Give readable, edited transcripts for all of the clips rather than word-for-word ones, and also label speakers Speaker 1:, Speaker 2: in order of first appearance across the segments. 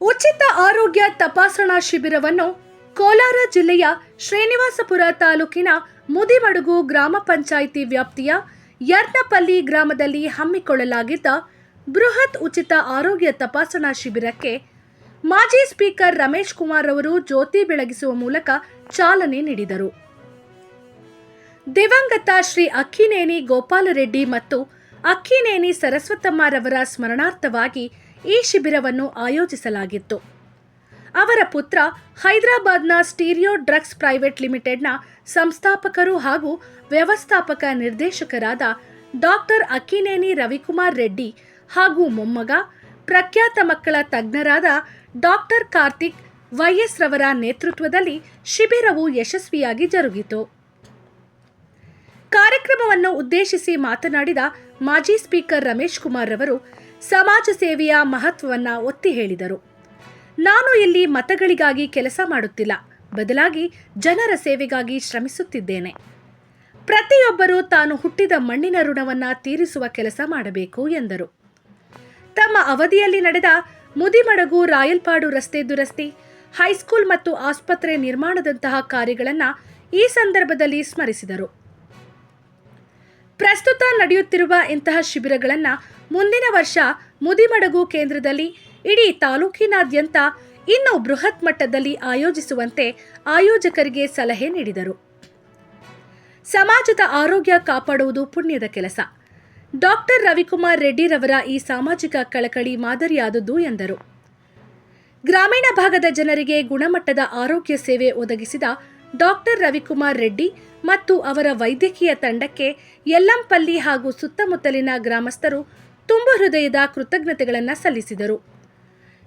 Speaker 1: ಉಚಿತ ಆರೋಗ್ಯ ತಪಾಸಣಾ ಶಿಬಿರವನ್ನು ಕೋಲಾರ ಜಿಲ್ಲೆಯ ಶ್ರೀನಿವಾಸಪುರ ತಾಲೂಕಿನ ಮುದಿಮಡುಗು ಗ್ರಾಮ ಪಂಚಾಯಿತಿ ವ್ಯಾಪ್ತಿಯ ಯರ್ನಪಲ್ಲಿ ಗ್ರಾಮದಲ್ಲಿ ಹಮ್ಮಿಕೊಳ್ಳಲಾಗಿದ್ದ ಬೃಹತ್ ಉಚಿತ ಆರೋಗ್ಯ ತಪಾಸಣಾ ಶಿಬಿರಕ್ಕೆ ಮಾಜಿ ಸ್ಪೀಕರ್ ರಮೇಶ್ ಕುಮಾರ್ ಅವರು ಜ್ಯೋತಿ ಬೆಳಗಿಸುವ ಮೂಲಕ ಚಾಲನೆ ನೀಡಿದರು. ದಿವಂಗತ ಶ್ರೀ ಅಕ್ಕಿನೇನಿ ಗೋಪಾಲರೆಡ್ಡಿ ಮತ್ತು ಅಕ್ಕಿನೇನಿ ಸರಸ್ವತಮ್ಮರವರ ಸ್ಮರಣಾರ್ಥವಾಗಿ ಈ ಶಿಬಿರವನ್ನು ಆಯೋಜಿಸಲಾಗಿತ್ತು. ಅವರ ಪುತ್ರ ಹೈದರಾಬಾದ್ನ ಸ್ಟೀರಿಯೋ ಡ್ರಗ್ಸ್ ಪ್ರೈವೇಟ್ ಲಿಮಿಟೆಡ್ನ ಸಂಸ್ಥಾಪಕರು ಹಾಗೂ ವ್ಯವಸ್ಥಾಪಕ ನಿರ್ದೇಶಕರಾದ ಡಾಕ್ಟರ್ ಅಕ್ಕಿನೇನಿ ರವಿಕುಮಾರ್ ರೆಡ್ಡಿ ಹಾಗೂ ಮೊಮ್ಮಗ ಪ್ರಖ್ಯಾತ ಮಕ್ಕಳ ತಜ್ಞರಾದ ಡಾಕ್ಟರ್ ಕಾರ್ತಿಕ್ ವೈಎಸ್ ರವರ ನೇತೃತ್ವದಲ್ಲಿ ಶಿಬಿರವು ಯಶಸ್ವಿಯಾಗಿ ಜರುಗಿತು. ಕಾರ್ಯಕ್ರಮವನ್ನು ಉದ್ದೇಶಿಸಿ ಮಾತನಾಡಿದ ಮಾಜಿ ಸ್ಪೀಕರ್ ರಮೇಶ್ ಕುಮಾರ್ ರವರು ಸಮಾಜ ಸೇವೆಯ ಮಹತ್ವವನ್ನು ಒತ್ತಿ ಹೇಳಿದರು. ನಾನು ಇಲ್ಲಿ ಮತಗಳಿಗಾಗಿ ಕೆಲಸ ಮಾಡುತ್ತಿಲ್ಲ, ಬದಲಾಗಿ ಜನರ ಸೇವೆಗಾಗಿ ಶ್ರಮಿಸುತ್ತಿದ್ದೇನೆ. ಪ್ರತಿಯೊಬ್ಬರೂ ತಾನು ಹುಟ್ಟಿದ ಮಣ್ಣಿನ ಋಣವನ್ನು ತೀರಿಸುವ ಕೆಲಸ ಮಾಡಬೇಕು ಎಂದರು. ತಮ್ಮ ಅವಧಿಯಲ್ಲಿ ನಡೆದ ಮುದಿಮಡಗು ರಾಯಲ್ಪಾಡು ರಸ್ತೆ ದುರಸ್ತಿ, ಹೈಸ್ಕೂಲ್ ಮತ್ತು ಆಸ್ಪತ್ರೆ ನಿರ್ಮಾಣದಂತಹ ಕಾರ್ಯಗಳನ್ನು ಈ ಸಂದರ್ಭದಲ್ಲಿ ಸ್ಮರಿಸಿದರು. ಪ್ರಸ್ತುತ ನಡೆಯುತ್ತಿರುವ ಇಂತಹ ಶಿಬಿರಗಳನ್ನು ಮುಂದಿನ ವರ್ಷ ಮುದಿಮಡಗು ಕೇಂದ್ರದಲ್ಲಿ ಇಡೀ ತಾಲೂಕಿನಾದ್ಯಂತ ಇನ್ನೂ ಬೃಹತ್ ಮಟ್ಟದಲ್ಲಿ ಆಯೋಜಿಸುವಂತೆ ಆಯೋಜಕರಿಗೆ ಸಲಹೆ ನೀಡಿದರು. ಸಮಾಜದ ಆರೋಗ್ಯ ಕಾಪಾಡುವುದು ಪುಣ್ಯದ ಕೆಲಸ. ಡಾಕ್ಟರ್ ರವಿಕುಮಾರ್ ರೆಡ್ಡಿರವರ ಈ ಸಾಮಾಜಿಕ ಕಳಕಳಿ ಮಾದರಿಯಾದುದು ಎಂದರು. ಗ್ರಾಮೀಣ ಭಾಗದ ಜನರಿಗೆ ಗುಣಮಟ್ಟದ ಆರೋಗ್ಯ ಸೇವೆ ಒದಗಿಸಿದ ಡಾಕ್ಟರ್ ರವಿಕುಮಾರ್ ರೆಡ್ಡಿ ಮತ್ತು ಅವರ ವೈದ್ಯಕೀಯ ತಂಡಕ್ಕೆ ಯಲ್ಲಂಪಲ್ಲಿ ಹಾಗೂ ಸುತ್ತಮುತ್ತಲಿನ ಗ್ರಾಮಸ್ಥರು ತುಂಬು ಹೃದಯದ ಕೃತಜ್ಞತೆಗಳನ್ನು ಸಲ್ಲಿಸಿದರು.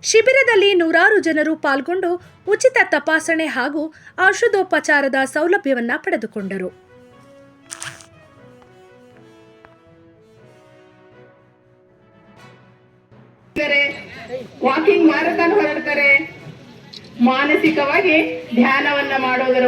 Speaker 1: ಶಿಬಿರದಲ್ಲಿ ನೂರಾರು ಜನರು ಪಾಲ್ಗೊಂಡು ಉಚಿತ ತಪಾಸಣೆ ಹಾಗೂ ಔಷಧೋಪಚಾರದ ಸೌಲಭ್ಯವನ್ನು ಪಡೆದುಕೊಂಡರು.
Speaker 2: ವಾಕಿಂಗ್ ಮ್ಯಾರಥಾನ್ ಹೊರಡ್ತಾರೆ, ಮಾನಸಿಕವಾಗಿ ಧ್ಯಾನವನ್ನ ಮಾಡೋದರ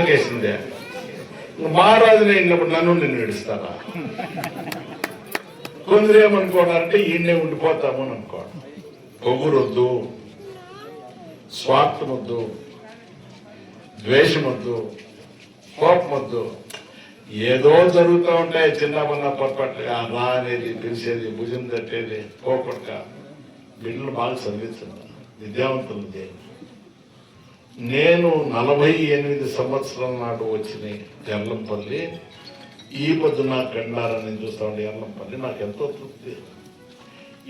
Speaker 3: కేసిందే మహారాజునే ఇన్నప్పుడు నన్ను నిన్ను ఇడుస్తారా కొందరేమనుకోవాలంటే ఈయనే ఉండిపోతాము అని అనుకోవడం. పొగురొద్దు, స్వార్థమొద్దు, ద్వేషమొద్దు, కోపమొద్దు. ఏదో జరుగుతూ ఉంటాయి చిన్నమన్న పొరపాటుగా రా అనేది పిలిచేది, భుజం తట్టేది, పోకుండా బిడ్డలు బాగా చదివించండి, విద్యావంతులు చేయండి. నేను 48 సంవత్సరాల నాడు వచ్చిన ఎర్లంపల్లి, ఈ పొద్దున కండారని చూస్తా ఉండే ఎర్లంపల్లి నాకు ఎంతో తృప్తి.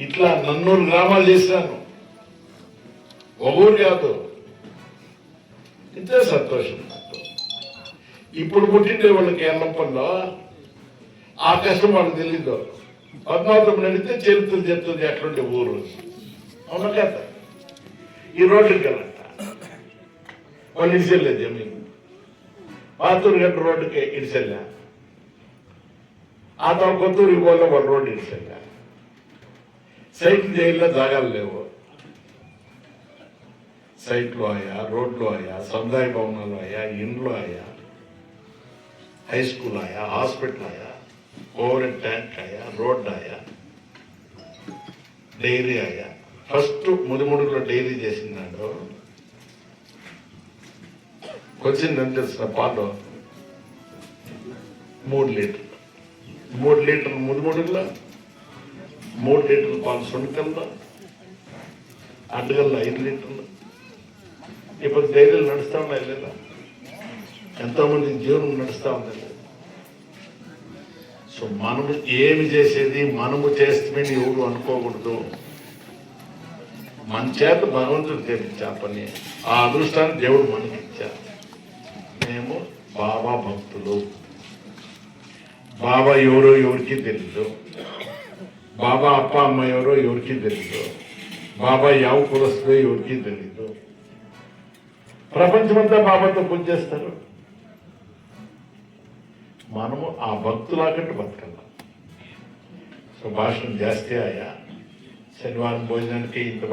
Speaker 3: ఇట్లా 400 గ్రామాలు చేశాను, ఒక ఊరు కాదు. ఇంతే సంతోషం నాకు. ఇప్పుడు పుట్టిండే వాళ్ళకి ఎర్లంపల్లిలో ఆ కష్టం వాళ్ళకి తెలీదు. పద్మావతం నడితే చరిత్ర చెప్తుంది ఎట్లుండే ఊరు. అవును కదా. ఈ రోడ్డుకి వెళ్ళంట వాళ్ళు ఇడిచెళ్ళే జమీన్, పాతూరు గట్ట రోడ్డుకి ఇడిచెళ్ళా, ఆ తర్వాత కొత్తూరికి పోలే వాళ్ళు రోడ్డు ఇడిచెళ్ళా. సైకిల్ జైల్లో జాగాలు లేవు. సైట్లు ఆయా, రోడ్లు ఆయా, సముదాయ భవనాలు ఆయా, ఇండ్లు ఆయా, హై స్కూల్ ఆయా, హాస్పిటల్ ఆయా, ఓవర్ హెడ్ ట్యాంక్ ఆయా, రోడ్ ఆయా, డైరీ ఆయా. ఫస్ట్ ముడిముడిలో డైరీ చేసినాడు. వచ్చిందని తెలిసిన పాలు 3 లీటర్లు, 3 లీటర్లు ముడిముడిలో, 3 లీటర్లు పాలు సొంటికల్లో, అడ్డగల్లో 5 లీటర్లు. ఇప్పుడు డైరీలు నడుస్తూ ఉన్నాయి లేదా? ఎంతోమంది జీవనం నడుస్తూ ఉంది లేదా? సో మనము ఏమి చేసేది మనము చేస్తామని ఎవరు అనుకోకూడదు. మన చేత భగవంతుడు తెప్పించా పని, ఆ అదృష్టాన్ని దేవుడు మనకి ఇచ్చా. మేము బాబా భక్తులు. బాబా ఎవరో ఎవరికి తెలీదు, బాబా అప్ప అమ్మ ఎవరో ఎవరికి తెలీదు, బాబా యావ కులస్తుందో ఎవరికి తెలీదు. ప్రపంచమంతా బాబాతో పూజ చేస్తారు. మనము ఆ భక్తులాగట్టు బతకాల. సో భాషణం జాస్తి అయ్యా, శనివారం భోజనానికి ఇంత